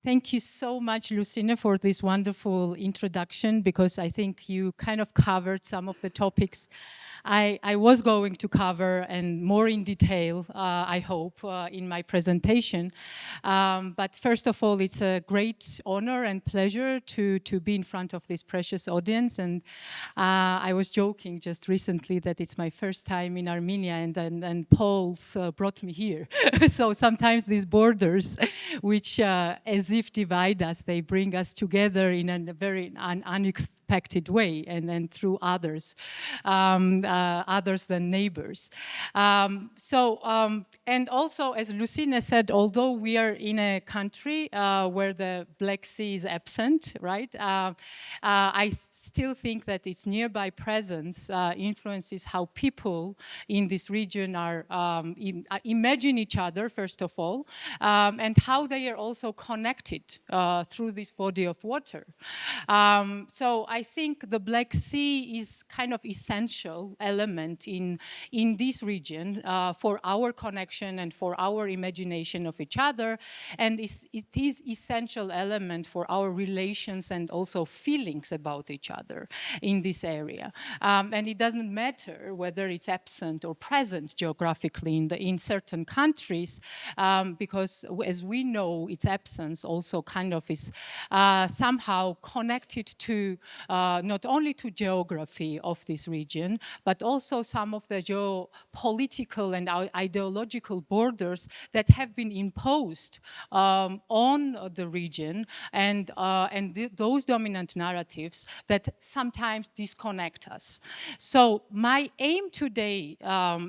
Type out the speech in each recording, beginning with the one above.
Thank you so much, Lucina, for this wonderful introduction, because I think you kind of covered some of the topics I was going to cover, and more in detail, I hope, in my presentation. But first of all, it's a great honor and pleasure to be in front of this precious audience. And I was joking just recently that it's my first time in Armenia, and Poles brought me here. So sometimes these borders, which as if divide us, they bring us together in a very unexpected way, and through others, others than neighbors. And also, as Lucina said, although we are in a country where the Black Sea is absent, right? I still think that its nearby presence influences how people in this region are imagine each other, first of all, and how they are also connected through this body of water. So I think the Black Sea is kind of essential element in this region for our connection and for our imagination of each other, and it is essential element for our relations and also feelings about each other in this area. And it doesn't matter whether it's absent or present geographically in certain countries, because as we know, its absence also kind of is somehow connected to not only to geography of this region, but also some of the geopolitical and ideological borders that have been imposed on the region, and those dominant narratives that sometimes disconnect us. So my aim today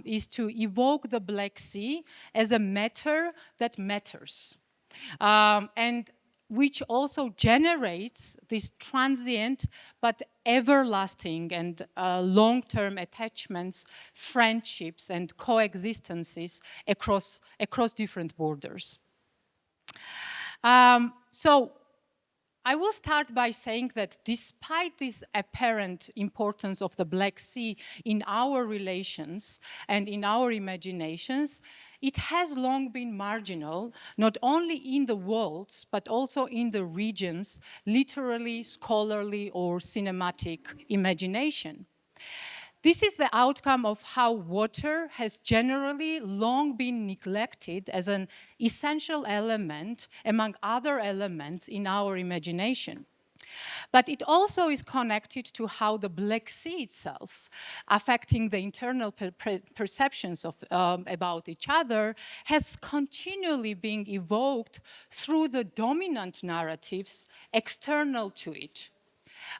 is to evoke the Black Sea as a matter that matters, and which also generates this transient but everlasting and long-term attachments, friendships, and coexistences across different borders. So I will start by saying that despite this apparent importance of the Black Sea in our relations and in our imaginations, it has long been marginal, not only in the worlds, but also in the region's literary, scholarly, or cinematic imagination. This is the outcome of how water has generally long been neglected as an essential element among other elements in our imagination. But it also is connected to how the Black Sea itself, affecting the internal perceptions of, about each other, has continually been evoked through the dominant narratives external to it.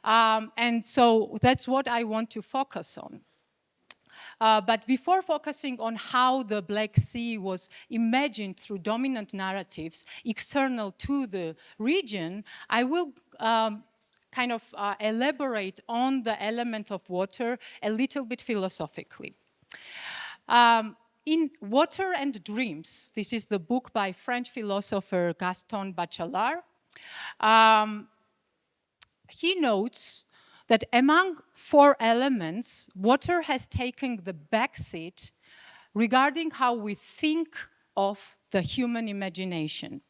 And so that's what I want to focus on. But before focusing on how the Black Sea was imagined through dominant narratives external to the region, I will kind of elaborate on the element of water a little bit philosophically. In Water and Dreams, this is the book by French philosopher Gaston Bachelard, he notes that among four elements, water has taken the backseat regarding how we think of the human imagination.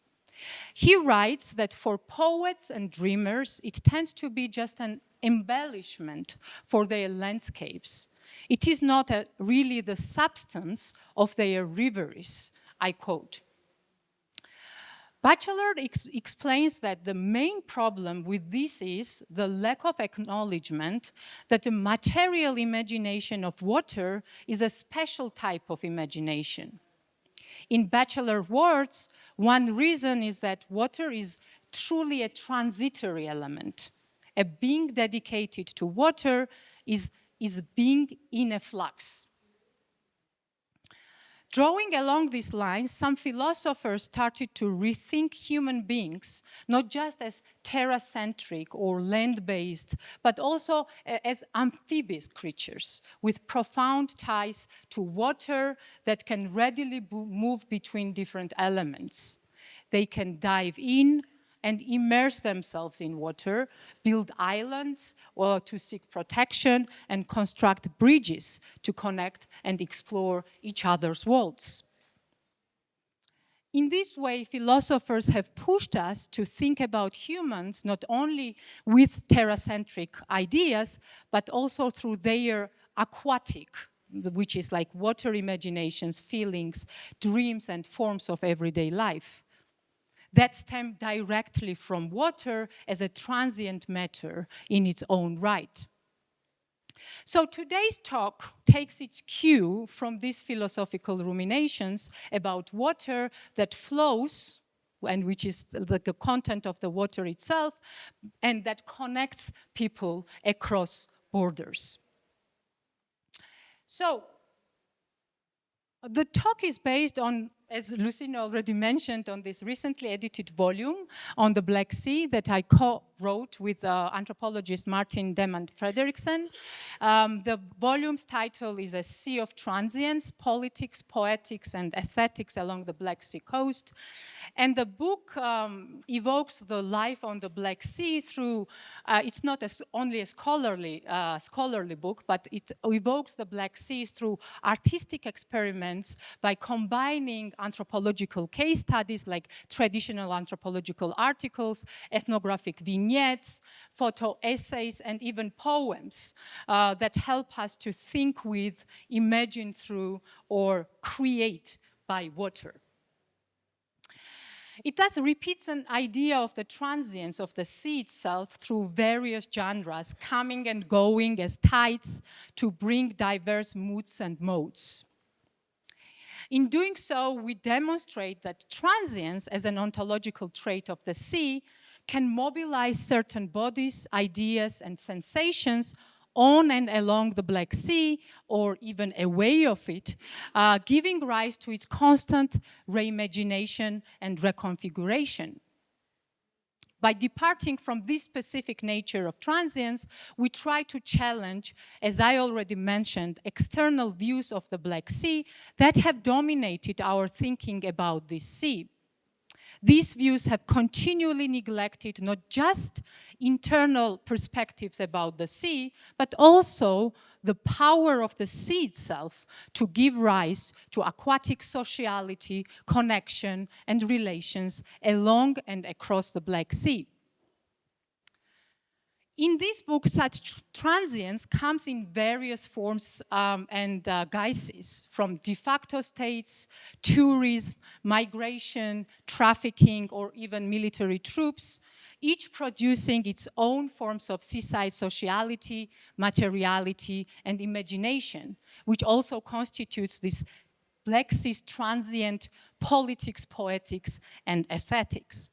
He writes that for poets and dreamers, it tends to be just an embellishment for their landscapes. It is not really the substance of their reveries, I quote. Bachelard explains that the main problem with this is the lack of acknowledgement that the material imagination of water is a special type of imagination. In Bachelard words, one reason is that water is truly a transitory element. A being dedicated to water is being in a flux. Drawing along these lines, some philosophers started to rethink human beings, not just as terra-centric or land-based, but also as amphibious creatures with profound ties to water that can readily move between different elements. They can dive in and immerse themselves in water, build islands or to seek protection, and construct bridges to connect and explore each other's worlds. In this way, philosophers have pushed us to think about humans not only with terracentric ideas, but also through their aquatic, which is like water imaginations, feelings, dreams, and forms of everyday life that stem directly from water as a transient matter in its own right. So today's talk takes its cue from these philosophical ruminations about water that flows, and which is the content of the water itself, and that connects people across borders. So the talk is based on, as Lucine already mentioned, on this recently edited volume on the Black Sea that I co-wrote with anthropologist Martin Demand Frederiksen. The volume's title is A Sea of Transience, Politics, Poetics, and Aesthetics Along the Black Sea Coast. And the book evokes the life on the Black Sea through, it's not only a scholarly book, but it evokes the Black Sea through artistic experiments by combining anthropological case studies like traditional anthropological articles, ethnographic vignettes, photo essays, and even poems that help us to think with, imagine through, or create by water. It thus repeats an idea of the transience of the sea itself through various genres, coming and going as tides to bring diverse moods and modes. In doing so, we demonstrate that transience as an ontological trait of the sea can mobilize certain bodies, ideas, and sensations on and along the Black Sea, or even away of it, giving rise to its constant reimagination and reconfiguration. By departing from this specific nature of transience, we try to challenge, as I already mentioned, external views of the Black Sea that have dominated our thinking about this sea. These views have continually neglected not just internal perspectives about the sea, but also the power of the sea itself to give rise to aquatic sociality, connection, and relations along and across the Black Sea. In this book, such transience comes in various forms and guises, from de facto states, tourism, migration, trafficking, or even military troops, each producing its own forms of seaside sociality, materiality, and imagination, which also constitutes this Black Sea's transient politics, poetics, and aesthetics.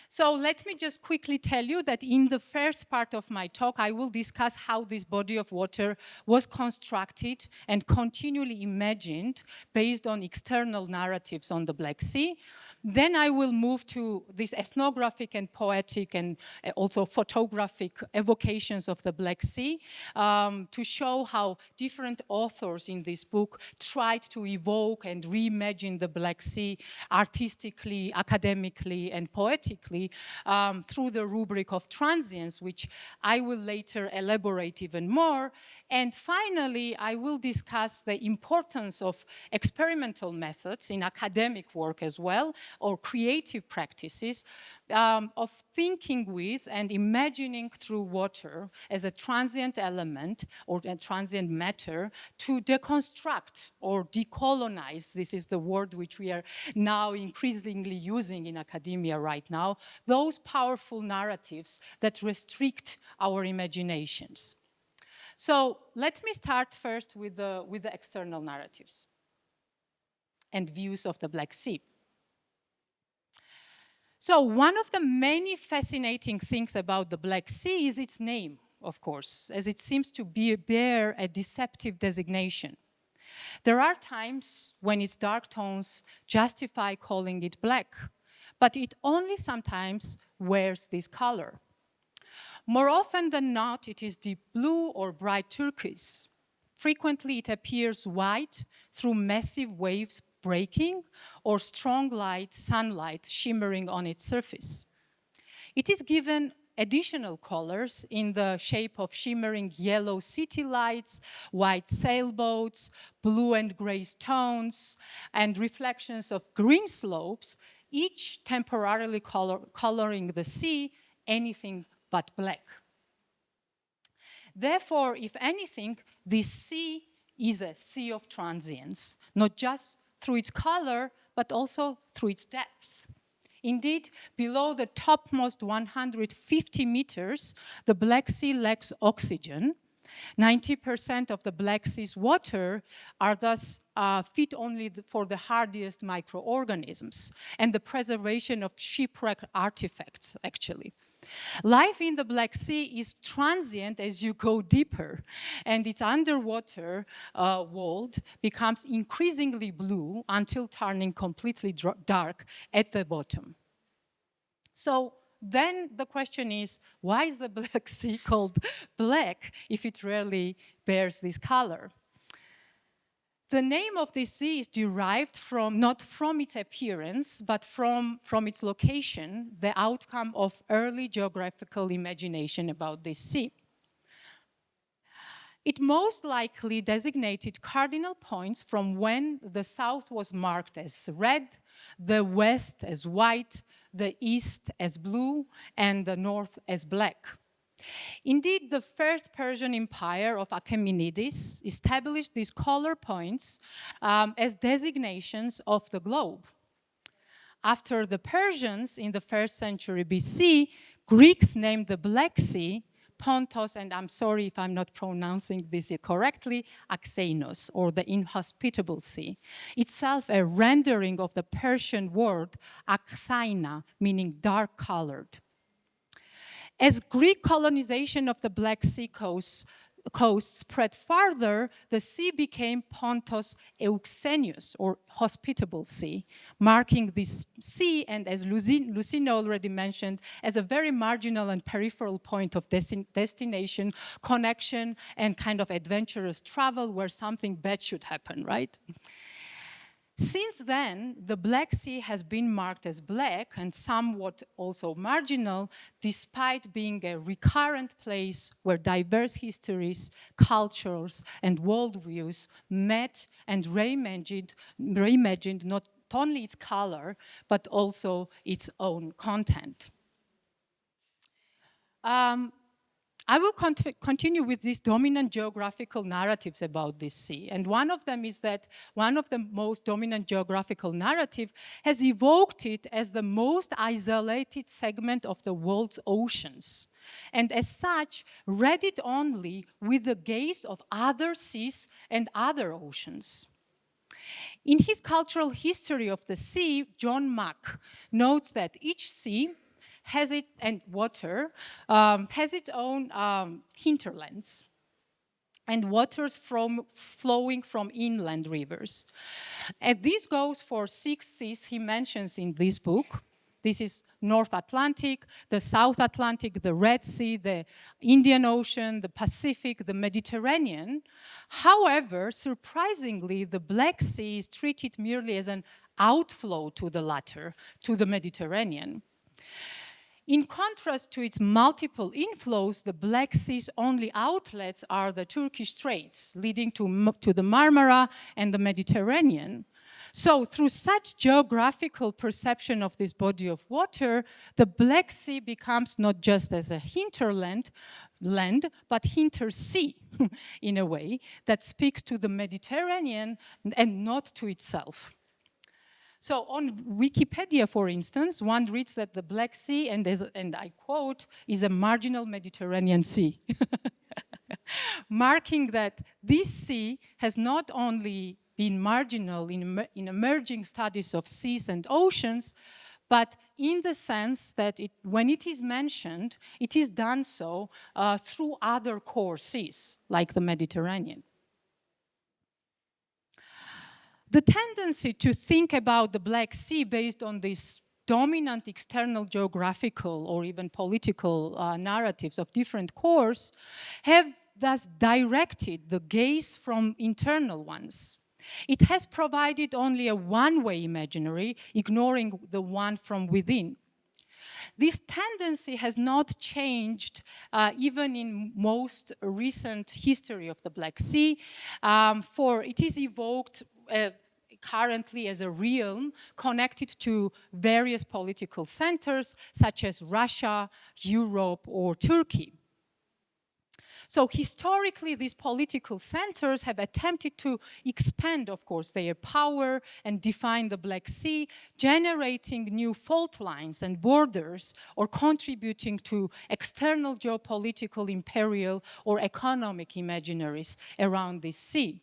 So let me just quickly tell you that in the first part of my talk, I will discuss how this body of water was constructed and continually imagined based on external narratives on the Black Sea. Then I will move to these ethnographic and poetic and also photographic evocations of the Black Sea to show how different authors in this book tried to evoke and reimagine the Black Sea artistically, academically, and poetically through the rubric of transience, which I will later elaborate even more. And finally, I will discuss the importance of experimental methods in academic work as well, or creative practices of thinking with and imagining through water as a transient element or a transient matter to deconstruct or decolonize, this is the word which we are now increasingly using in academia right now, those powerful narratives that restrict our imaginations. So let me start first with the external narratives and views of the Black Sea. So one of the many fascinating things about the Black Sea is its name, of course, as it seems to bear a deceptive designation. There are times when its dark tones justify calling it black, but it only sometimes wears this color. More often than not, it is deep blue or bright turquoise. Frequently, it appears white through massive waves breaking or strong light, sunlight shimmering on its surface. It is given additional colors in the shape of shimmering yellow city lights, white sailboats, blue and gray stones, and reflections of green slopes, each temporarily coloring the sea anything but black. Therefore, if anything, this sea is a sea of transience, not just through its color, but also through its depths. Indeed, below the topmost 150 meters, the Black Sea lacks oxygen. 90% of the Black Sea's water are thus fit only for the hardiest microorganisms and the preservation of shipwreck artifacts, actually. Life in the Black Sea is transient as you go deeper, and its underwater world becomes increasingly blue until turning completely dark at the bottom. So then the question is, why is the Black Sea called black if it rarely bears this color? The name of this sea is derived from, not from its appearance, but from its location, the outcome of early geographical imagination about this sea. It most likely designated cardinal points from when the south was marked as red, the west as white, the east as blue, and the north as black. Indeed, the first Persian empire of Achaemenides established these color points as designations of the globe. After the Persians in the 1st century BC, Greeks named the Black Sea Pontos, and I'm sorry if I'm not pronouncing this correctly, Axeinos, or the inhospitable sea, itself a rendering of the Persian word Aksaina, meaning dark-colored. As Greek colonization of the Black Sea coast spread farther, the sea became Pontos Euxenios, or hospitable sea, marking this sea, and as Lucina already mentioned, as a very marginal and peripheral point of destination, connection, and kind of adventurous travel where something bad should happen, right? Since then, the Black Sea has been marked as black and somewhat also marginal, despite being a recurrent place where diverse histories, cultures, and worldviews met and reimagined not only its color, but also its own content. I will continue with these dominant geographical narratives about this sea. And one of them is that one of the most dominant geographical narrative has evoked it as the most isolated segment of the world's oceans. And as such, read it only with the gaze of other seas and other oceans. In his cultural history of the sea, John Mack notes that each sea has it, and water, has its own hinterlands and waters flowing from inland rivers. And this goes for 6 seas he mentions in this book. This is North Atlantic, the South Atlantic, the Red Sea, the Indian Ocean, the Pacific, the Mediterranean. However, surprisingly, the Black Sea is treated merely as an outflow to the latter, to the Mediterranean. In contrast to its multiple inflows, the Black Sea's only outlets are the Turkish Straits, leading to the Marmara and the Mediterranean. So through such geographical perception of this body of water, the Black Sea becomes not just as a hinterland, but hintersea, in a way, that speaks to the Mediterranean and not to itself. So on Wikipedia, for instance, one reads that the Black Sea, and I quote, is a marginal Mediterranean sea, marking that this sea has not only been marginal in emerging studies of seas and oceans, but in the sense that when it is mentioned, it is done so through other core seas, like the Mediterranean. The tendency to think about the Black Sea based on these dominant external geographical or even political narratives of different cores have thus directed the gaze from internal ones. It has provided only a one-way imaginary, ignoring the one from within. This tendency has not changed even in most recent history of the Black Sea, for it is evoked currently as a realm connected to various political centers such as Russia, Europe, or Turkey. So historically, these political centers have attempted to expand, of course, their power and define the Black Sea, generating new fault lines and borders, or contributing to external geopolitical, imperial, or economic imaginaries around this sea.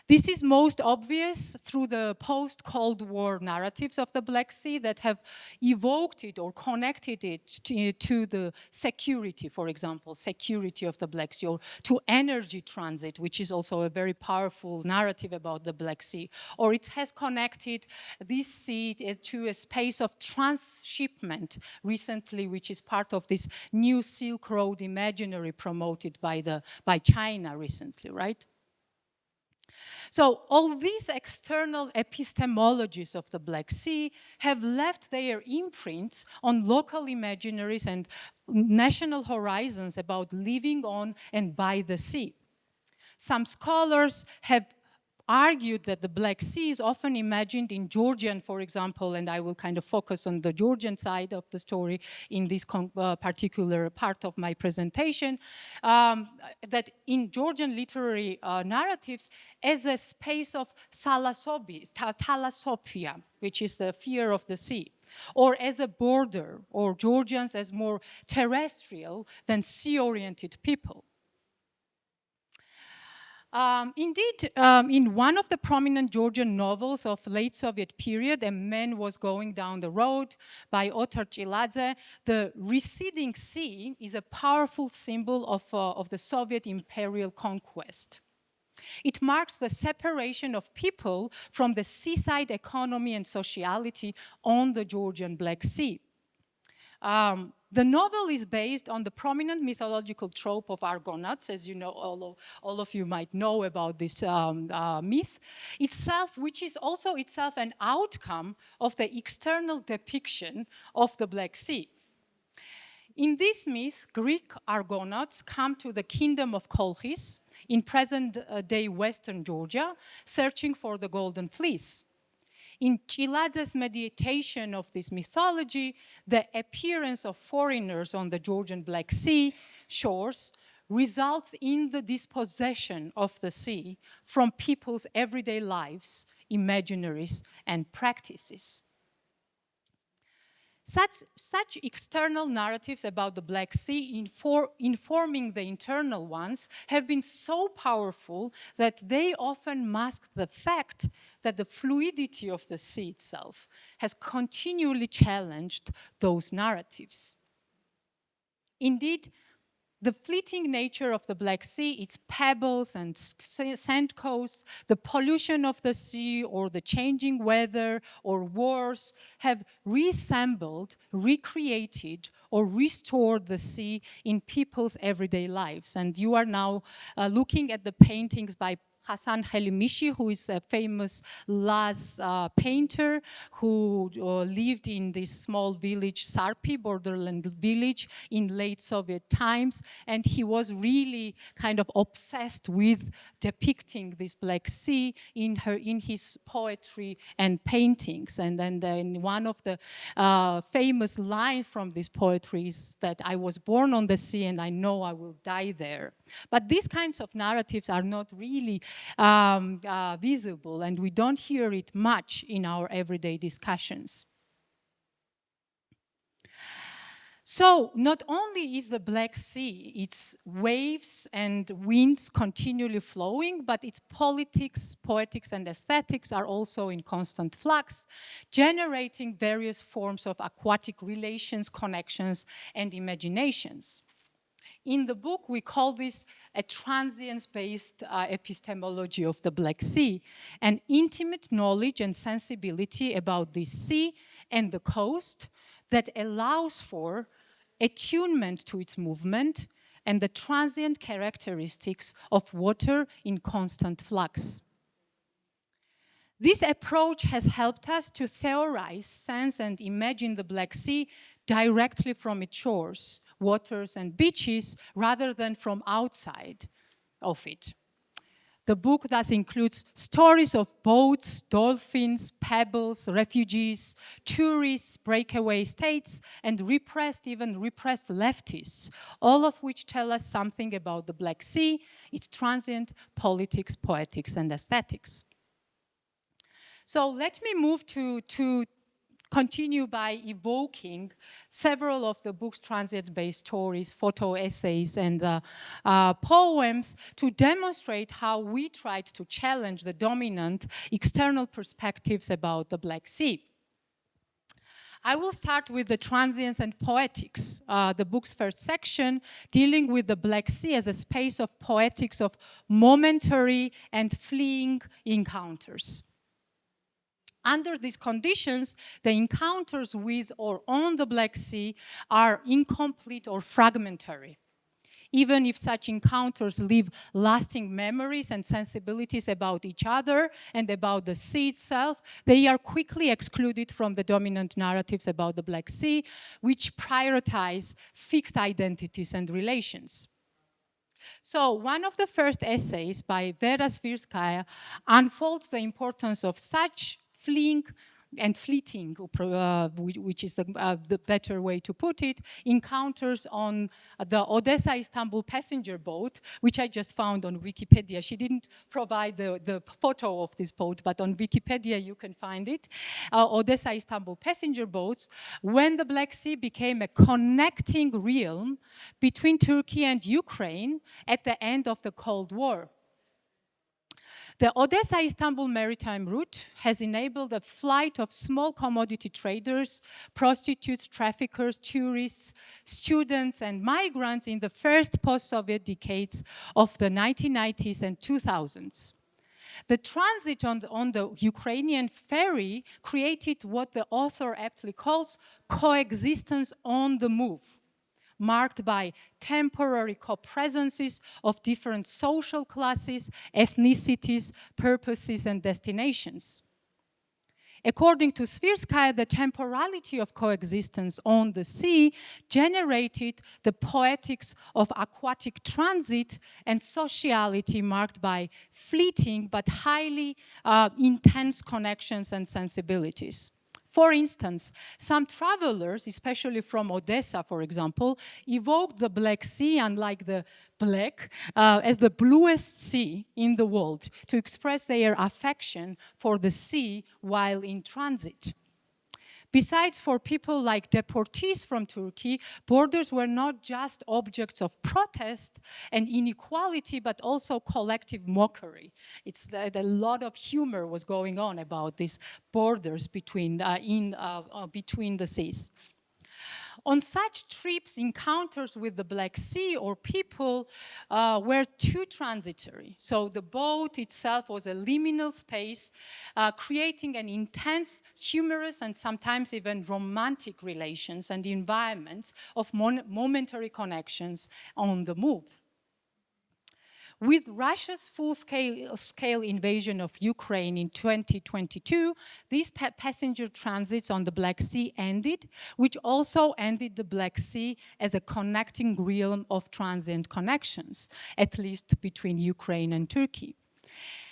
This is most obvious through the post-Cold War narratives of the Black Sea that have evoked it or connected it to the security, for example, security of the Black Sea, or to energy transit, which is also a very powerful narrative about the Black Sea. Or it has connected this sea to a space of transshipment recently, which is part of this new Silk Road imaginary promoted by China recently, right? So all these external epistemologies of the Black Sea have left their imprints on local imaginaries and national horizons about living on and by the sea. Some scholars have argued that the Black Sea is often imagined in Georgian, for example, and I will kind of focus on the Georgian side of the story in this particular part of my presentation, that in Georgian literary narratives as a space of thalassophia, which is the fear of the sea, or as a border, or Georgians as more terrestrial than sea-oriented people. Indeed, in one of the prominent Georgian novels of late Soviet period, A Man Was Going Down the Road by Otar Chiladze, the receding sea is a powerful symbol of the Soviet imperial conquest. It marks the separation of people from the seaside economy and sociality on the Georgian Black Sea. The novel is based on the prominent mythological trope of Argonauts, as you know, all of you might know about this myth itself, which is also itself an outcome of the external depiction of the Black Sea. In this myth, Greek Argonauts come to the kingdom of Colchis in present-day Western Georgia, searching for the Golden Fleece. In Chiladze's meditation of this mythology, the appearance of foreigners on the Georgian Black Sea shores results in the dispossession of the sea from people's everyday lives, imaginaries, and practices. Such external narratives about the Black Sea informing the internal ones have been so powerful that they often mask the fact that the fluidity of the sea itself has continually challenged those narratives. Indeed, the fleeting nature of the Black Sea, its pebbles and sand coasts, the pollution of the sea or the changing weather or wars have reassembled, recreated, or restored the sea in people's everyday lives. And you are now looking at the paintings by Hasan Helimishi, who is a famous Laz painter who lived in this small village, Sarpi, borderland village, in late Soviet times. And he was really kind of obsessed with depicting this Black Sea in his poetry and paintings. And then one of the famous lines from this poetry is that I was born on the sea and I know I will die there. But these kinds of narratives are not really visible, and we don't hear it much in our everyday discussions. So not only is the Black Sea, its waves and winds continually flowing, but its politics, poetics, and aesthetics are also in constant flux, generating various forms of aquatic relations, connections, and imaginations. In the book, we call this a transience-based epistemology of the Black Sea, an intimate knowledge and sensibility about the sea and the coast that allows for attunement to its movement and the transient characteristics of water in constant flux. This approach has helped us to theorize, sense, and imagine the Black Sea directly from its shores, waters, and beaches, rather than from outside of it. The book thus includes stories of boats, dolphins, pebbles, refugees, tourists, breakaway states, and even repressed leftists, all of which tell us something about the Black Sea, its transient politics, poetics, and aesthetics. So let me move to continue by evoking several of the book's transient-based stories, photo essays, and poems to demonstrate how we tried to challenge the dominant external perspectives about the Black Sea. I will start with the transience and poetics, the book's first section, dealing with the Black Sea as a space of poetics of momentary and fleeing encounters. Under these conditions, the encounters with or on the Black Sea are incomplete or fragmentary. Even if such encounters leave lasting memories and sensibilities about each other and about the sea itself, they are quickly excluded from the dominant narratives about the Black Sea, which prioritize fixed identities and relations. So one of the first essays by Vera Svirskaya unfolds the importance of such fleeing and fleeting, which is the better way to put it, encounters on the Odessa-Istanbul passenger boat, which I just found on Wikipedia. She didn't provide the photo of this boat, but on Wikipedia you can find it. Odessa-Istanbul passenger boats, when the Black Sea became a connecting realm between Turkey and Ukraine at the end of the Cold War. The Odessa-Istanbul maritime route has enabled a flight of small commodity traders, prostitutes, traffickers, tourists, students, and migrants in the first post-Soviet decades of the 1990s and 2000s. The transit on the Ukrainian ferry created what the author aptly calls coexistence on the move, marked by temporary co-presences of different social classes, ethnicities, purposes, and destinations. According to Svirskaya, the temporality of coexistence on the sea generated the poetics of aquatic transit and sociality marked by fleeting but highly intense connections and sensibilities. For instance, some travelers, especially from Odessa, for example, evoked the Black Sea, unlike the Black, as the bluest sea in the world, to express their affection for the sea while in transit. Besides, for people like deportees from Turkey, borders were not just objects of protest and inequality, but also collective mockery. It's that a lot of humor was going on about these borders between the seas. On such trips, encounters with the Black Sea or people were too transitory. So the boat itself was a liminal space, creating an intense, humorous, and sometimes even romantic relations and environments of momentary connections on the move. With Russia's full-scale invasion of Ukraine in 2022, these passenger transits on the Black Sea ended, which also ended the Black Sea as a connecting realm of transient connections, at least between Ukraine and Turkey.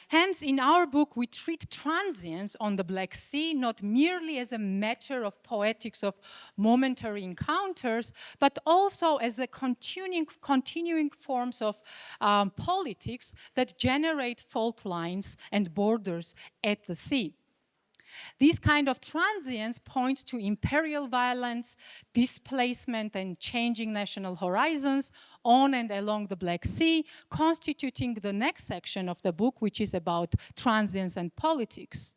Hence, in our book, we treat transience on the Black Sea not merely as a matter of poetics of momentary encounters, but also as the continuing forms of politics that generate fault lines and borders at the sea. This kind of transience points to imperial violence, displacement, and changing national horizons on and along the Black Sea, constituting the next section of the book, which is about transience and politics.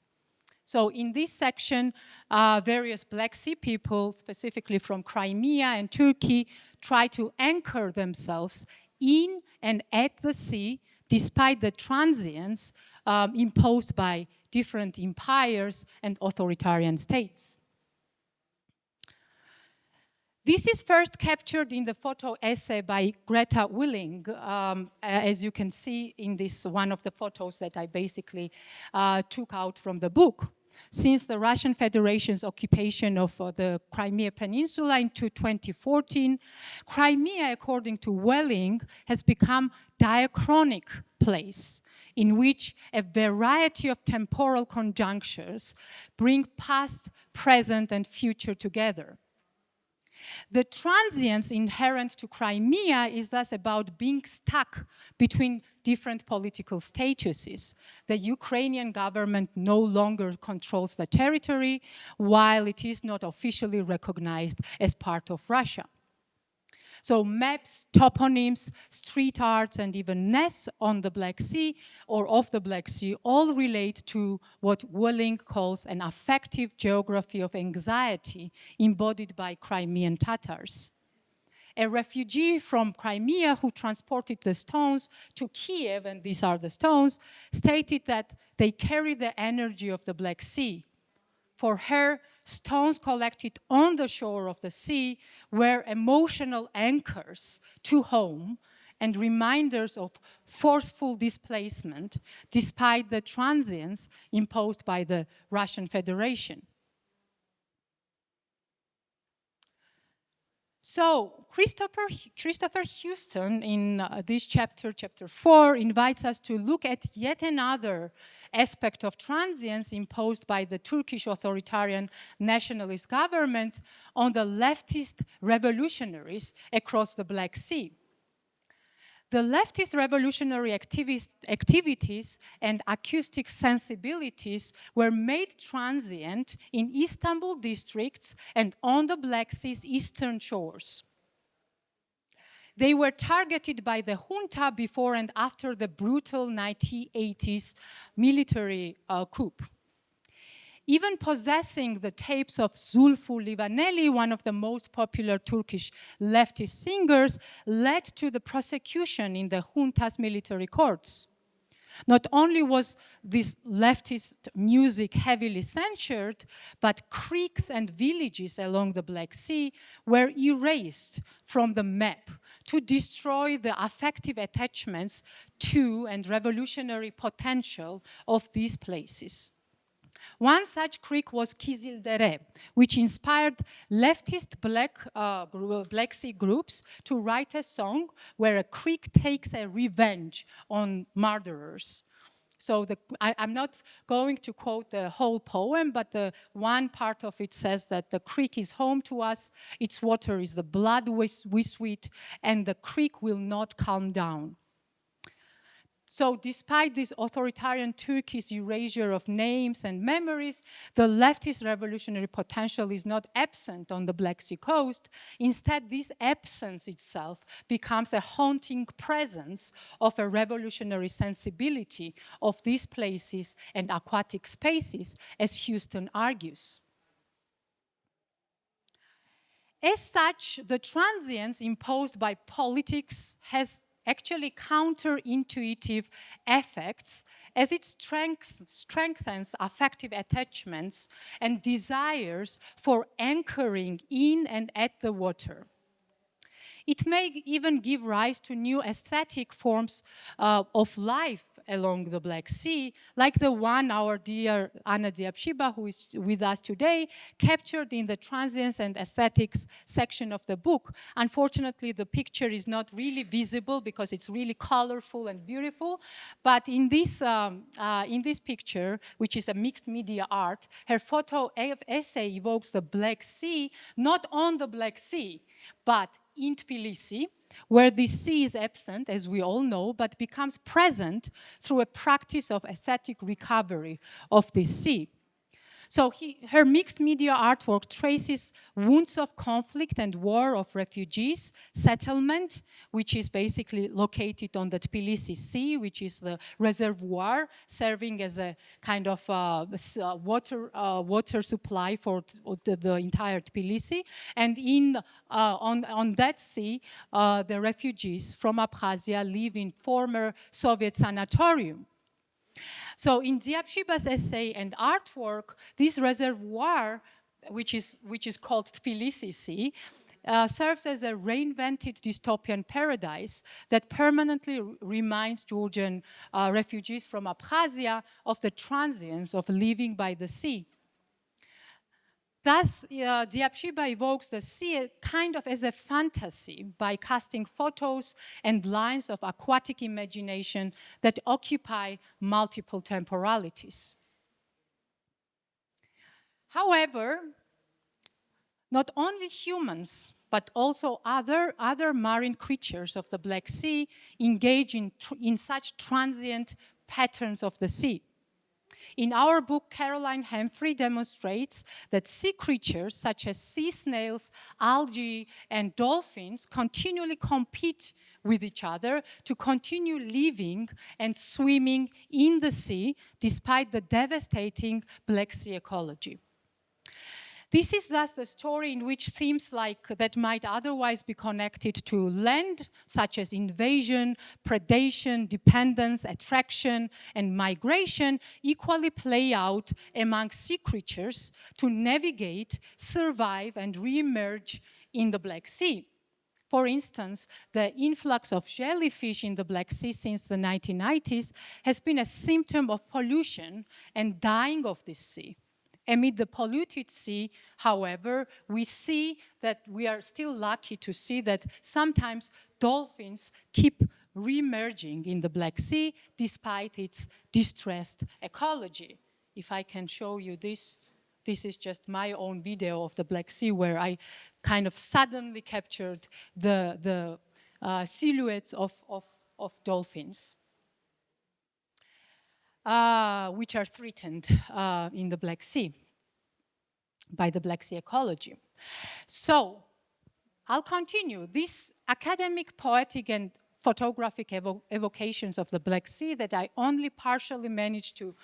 So in this section, various Black Sea people, specifically from Crimea and Turkey, try to anchor themselves in and at the sea, despite the transience imposed by different empires and authoritarian states. This is first captured in the photo essay by Greta Willing, as you can see in this one of the photos that I basically took out from the book. since the Russian Federation's occupation of the Crimea Peninsula into 2014, Crimea, according to Welling, has become diachronic place in which a variety of temporal conjunctures bring past, present, and future together. The transience inherent to Crimea is thus about being stuck between different political statuses. The Ukrainian government no longer controls the territory, while it is not officially recognized as part of Russia. So maps, toponyms, street arts, and even nests on the Black Sea or off the Black Sea all relate to what Welling calls an affective geography of anxiety embodied by Crimean Tatars. A refugee from Crimea who transported the stones to Kiev, and these are the stones, stated that they carry the energy of the Black Sea. For her, stones collected on the shore of the sea were emotional anchors to home and reminders of forceful displacement despite the transience imposed by the Russian Federation. So Christopher Houston in this chapter 4, invites us to look at yet another aspect of transience imposed by the Turkish authoritarian nationalist government on the leftist revolutionaries across the Black Sea. The leftist revolutionary activities and acoustic sensibilities were made transient in Istanbul districts and on the Black Sea's eastern shores. They were targeted by the junta before and after the brutal 1980s military coup. Even possessing the tapes of Zulfu Livaneli, one of the most popular Turkish leftist singers, led to the prosecution in the junta's military courts. Not only was this leftist music heavily censured, but creeks and villages along the Black Sea were erased from the map to destroy the affective attachments to and revolutionary potential of these places. One such creek was Kizildere, which inspired leftist Black Sea groups to write a song where a creek takes a revenge on murderers. So I'm not going to quote the whole poem, but the one part of it says that the creek is home to us, its water is the blood we sweat, and the creek will not calm down. So despite this authoritarian Turkish erasure of names and memories, the leftist revolutionary potential is not absent on the Black Sea coast. Instead, this absence itself becomes a haunting presence of a revolutionary sensibility of these places and aquatic spaces, as Houston argues. As such, the transience imposed by politics has actually counterintuitive effects as it strengthens affective attachments and desires for anchoring in and at the water. It may even give rise to new aesthetic forms of life along the Black Sea, like the one our dear Anna Diabshiba, who is with us today, captured in the transience and aesthetics section of the book. Unfortunately, the picture is not really visible because it's really colorful and beautiful. But in this picture, which is a mixed media art, her photo essay evokes the Black Sea, not on the Black Sea, but in Tbilisi, where the sea is absent, as we all know, but becomes present through a practice of aesthetic recovery of the sea. So her mixed media artwork traces wounds of conflict and war of refugees, settlement, which is basically located on the Tbilisi Sea, which is the reservoir serving as a kind of water supply for the entire Tbilisi. And on that sea, the refugees from Abkhazia live in former Soviet sanatorium. So in Diabshiba's essay and artwork, this reservoir, which is called Tbilisi Sea, serves as a reinvented dystopian paradise that permanently reminds Georgian refugees from Abkhazia of the transience of living by the sea. Thus, Diapshiba evokes the sea kind of as a fantasy by casting photos and lines of aquatic imagination that occupy multiple temporalities. However, not only humans, but also other marine creatures of the Black Sea engage in such transient patterns of the sea. In our book, Caroline Humphrey demonstrates that sea creatures such as sea snails, algae, and dolphins continually compete with each other to continue living and swimming in the sea despite the devastating Black Sea ecology. This is thus the story in which themes like that might otherwise be connected to land, such as invasion, predation, dependence, attraction, and migration, equally play out among sea creatures to navigate, survive, and re-emerge in the Black Sea. For instance, the influx of jellyfish in the Black Sea since the 1990s has been a symptom of pollution and dying of this sea. Amid the polluted sea, however, we see that we are still lucky to see that sometimes dolphins keep re-emerging in the Black Sea despite its distressed ecology. If I can show you this, this is just my own video of the Black Sea where I kind of suddenly captured the silhouettes of dolphins. Which are threatened in the Black Sea by the Black Sea ecology. So I'll continue. These academic, poetic, and photographic evocations of the Black Sea that I only partially managed to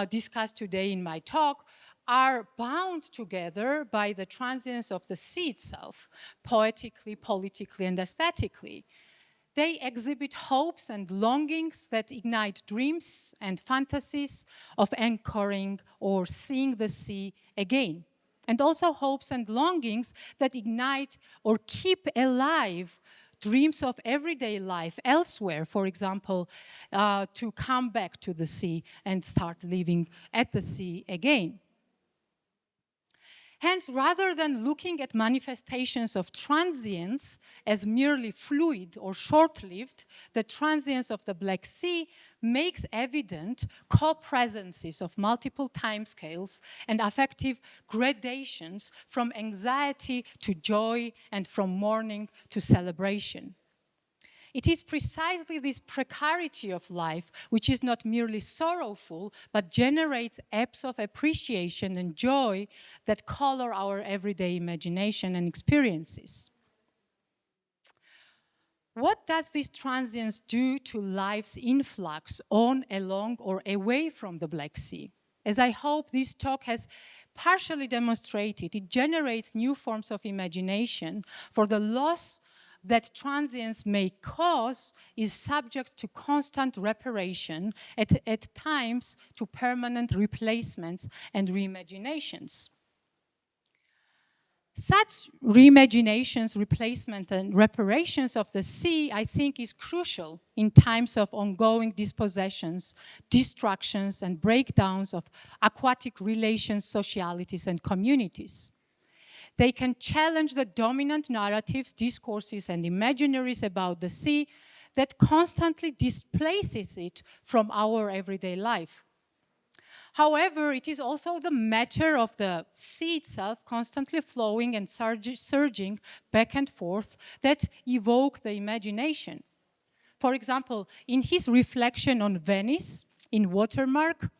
discuss today in my talk are bound together by the transience of the sea itself, poetically, politically, and aesthetically. They exhibit hopes and longings that ignite dreams and fantasies of anchoring or seeing the sea again. And also hopes and longings that ignite or keep alive dreams of everyday life elsewhere, for example, to come back to the sea and start living at the sea again. Hence, rather than looking at manifestations of transience as merely fluid or short-lived, the transience of the Black Sea makes evident co-presences of multiple timescales and affective gradations from anxiety to joy and from mourning to celebration. It is precisely this precarity of life, which is not merely sorrowful, but generates ebbs of appreciation and joy that color our everyday imagination and experiences. What does this transience do to life's influx on, along, or away from the Black Sea? As I hope this talk has partially demonstrated, it generates new forms of imagination for the loss that transience may cause is subject to constant reparation, at times to permanent replacements and reimaginations. Such reimaginations, replacement, and reparations of the sea, I think, is crucial in times of ongoing dispossessions, destructions, and breakdowns of aquatic relations, socialities, and communities. They can challenge the dominant narratives, discourses, and imaginaries about the sea that constantly displaces it from our everyday life. However, it is also the matter of the sea itself constantly flowing and surging back and forth that evoke the imagination. For example, in his reflection on Venice in Watermark,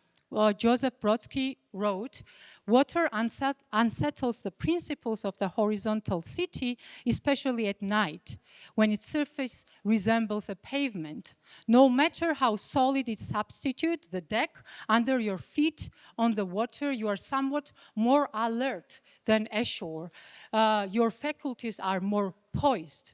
Joseph Brodsky wrote, "Water unsettles the principles of the horizontal city, especially at night, when its surface resembles a pavement. No matter how solid its substitute, the deck, under your feet on the water, you are somewhat more alert than ashore. Your faculties are more poised."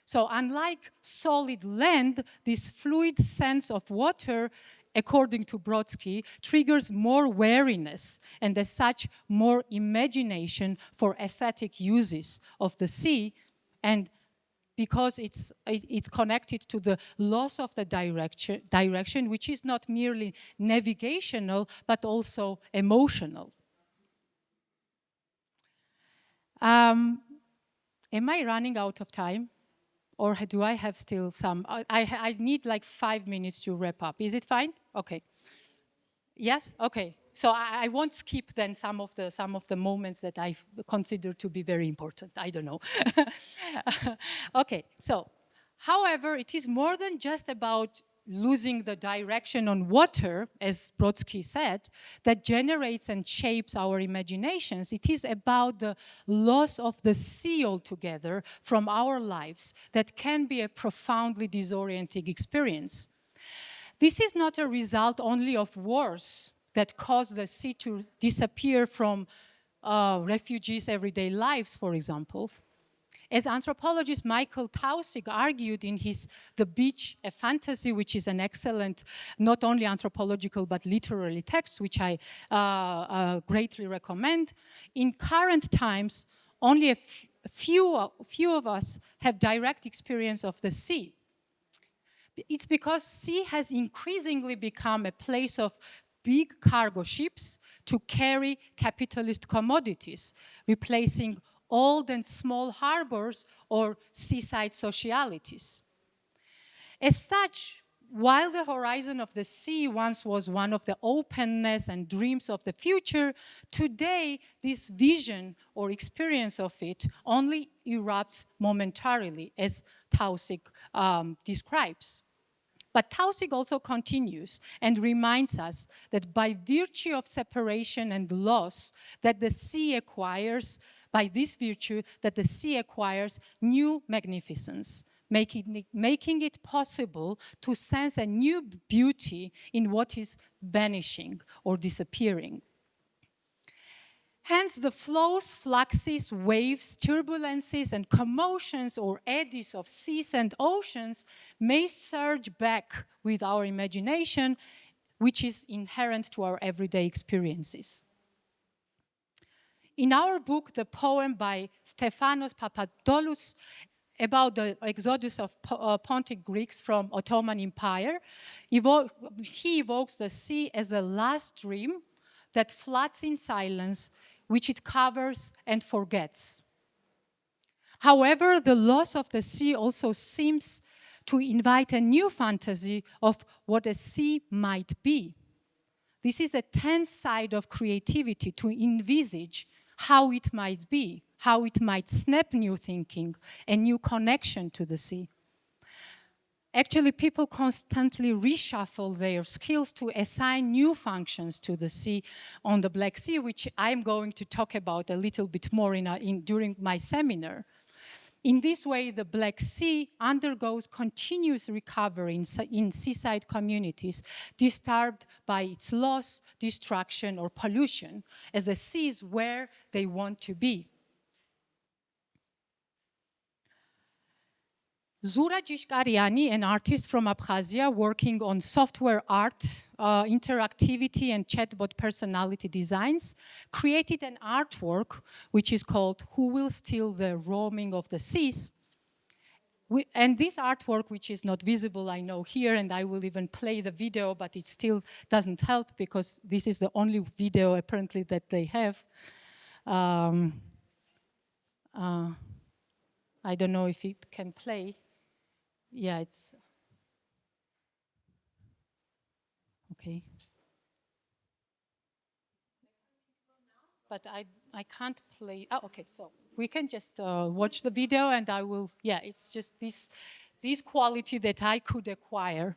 So unlike solid land, this fluid sense of water according to Brodsky, triggers more wariness and as such more imagination for aesthetic uses of the sea, and because it's connected to the loss of the direction, which is not merely navigational, but also emotional. Am I running out of time? Or do I have still some? I need like 5 minutes to wrap up. Is it fine? Okay. Yes? Okay. So I won't skip then some of the moments that I consider to be very important. I don't know. Okay. So, however, it is more than just about losing the direction on water, as Brodsky said, that generates and shapes our imaginations. It is about the loss of the sea altogether from our lives that can be a profoundly disorienting experience. This is not a result only of wars that cause the sea to disappear from refugees' everyday lives, for example. As anthropologist Michael Taussig argued in his The Beach, a Fantasy, which is an excellent, not only anthropological, but literary text, which I greatly recommend, in current times, only a few of us have direct experience of the sea. It's because sea has increasingly become a place of big cargo ships to carry capitalist commodities, replacing old and small harbors or seaside socialities. As such, while the horizon of the sea once was one of the openness and dreams of the future, today this vision or experience of it only erupts momentarily, as Taussig describes. But Taussig also continues and reminds us that by virtue of separation and loss that the sea acquires, by this virtue that the sea acquires new magnificence, making it possible to sense a new beauty in what is vanishing or disappearing. Hence, the flows, fluxes, waves, turbulences, and commotions or eddies of seas and oceans may surge back with our imagination, which is inherent to our everyday experiences. In our book, the poem by Stefanos Papadopoulos about the exodus of Pontic Greeks from Ottoman Empire, he evokes the sea as the last dream that floods in silence, which it covers and forgets. However, the loss of the sea also seems to invite a new fantasy of what a sea might be. This is a tense side of creativity, to envisage how it might be, how it might snap new thinking, a new connection to the sea. Actually, people constantly reshuffle their skills to assign new functions to the sea on the Black Sea, which I'm going to talk about a little bit more during my seminar. In this way, the Black Sea undergoes continuous recovery in seaside communities disturbed by its loss, destruction, or pollution, as the sea is where they want to be. Zura Jishkariani, an artist from Abkhazia working on software art, interactivity, and chatbot personality designs, created an artwork which is called Who Will Steal the Roaming of the Seas? And this artwork, which is not visible, I know here, and I will even play the video, but it still doesn't help because this is the only video apparently that they have. I don't know if it can play. Yeah, it's okay. But I can't play. Oh, okay, so we can just watch the video and I will, yeah, it's just this quality that I could acquire.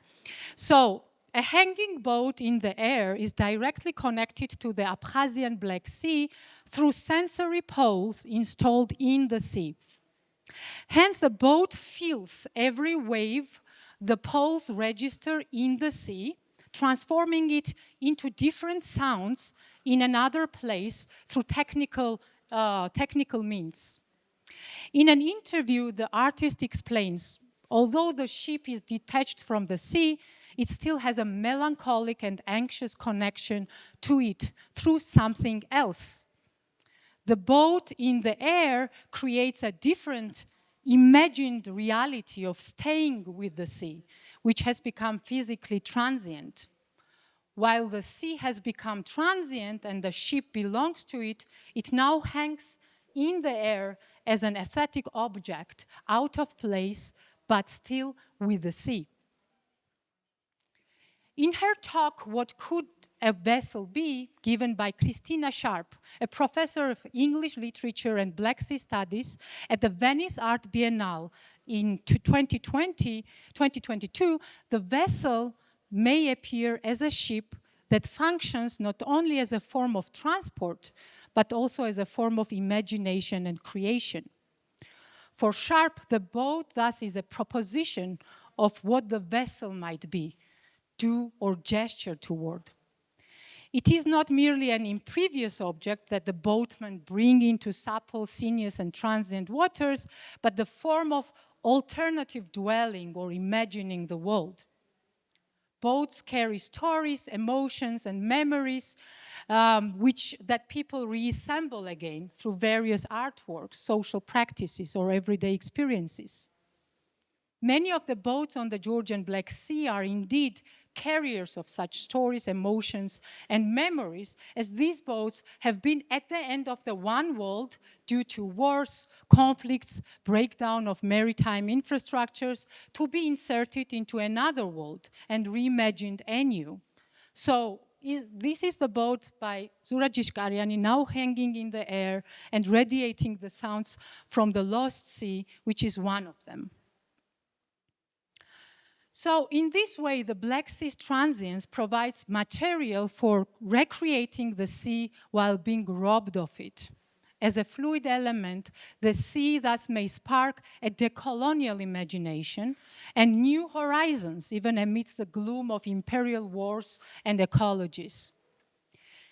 So a hanging boat in the air is directly connected to the Abkhazian Black Sea through sensory poles installed in the sea. Hence, the boat feels every wave the poles register in the sea, transforming it into different sounds in another place through technical means. In an interview, the artist explains, although the ship is detached from the sea, it still has a melancholic and anxious connection to it through something else. The boat in the air creates a different imagined reality of staying with the sea, which has become physically transient. While the sea has become transient and the ship belongs to it, it now hangs in the air as an aesthetic object, out of place, but still with the sea. In her talk, What Could a Vessel Be?, given by Christina Sharp, a professor of English literature and Black Sea studies at the Venice Art Biennale in 2022, the vessel may appear as a ship that functions not only as a form of transport, but also as a form of imagination and creation. For Sharp, the boat thus is a proposition of what the vessel might be, do or gesture toward. It is not merely an impervious object that the boatmen bring into supple, sinuous, and transient waters, but the form of alternative dwelling or imagining the world. Boats carry stories, emotions, and memories that people reassemble again through various artworks, social practices, or everyday experiences. Many of the boats on the Georgian Black Sea are indeed carriers of such stories, emotions, and memories, as these boats have been at the end of the one world due to wars, conflicts, breakdown of maritime infrastructures, to be inserted into another world and reimagined anew. So this is the boat by Zurajish Karyani, now hanging in the air and radiating the sounds from the lost sea, which is one of them. So in this way, the Black Sea Transience provides material for recreating the sea while being robbed of it. As a fluid element, the sea thus may spark a decolonial imagination and new horizons, even amidst the gloom of imperial wars and ecologies.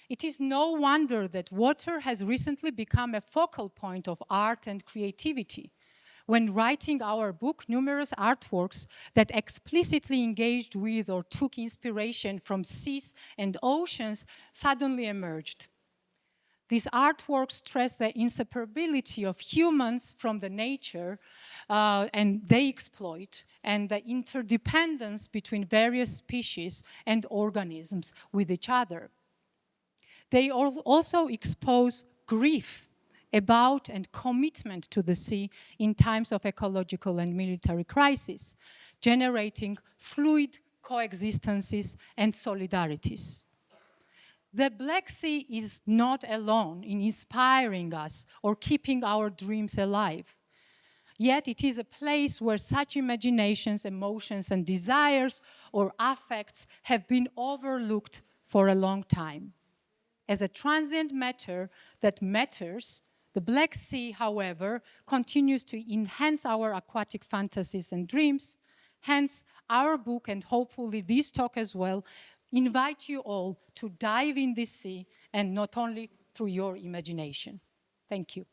It is no wonder that water has recently become a focal point of art and creativity. When writing our book, numerous artworks that explicitly engaged with or took inspiration from seas and oceans suddenly emerged. These artworks stress the inseparability of humans from the nature and they exploit, and the interdependence between various species and organisms with each other. They also expose grief about and commitment to the sea in times of ecological and military crisis, generating fluid coexistences and solidarities. The Black Sea is not alone in inspiring us or keeping our dreams alive. Yet it is a place where such imaginations, emotions, and desires or affects have been overlooked for a long time. As a transient matter that matters, the Black Sea, however, continues to enhance our aquatic fantasies and dreams. Hence, our book, and hopefully this talk as well, invite you all to dive in this sea, and not only through your imagination. Thank you.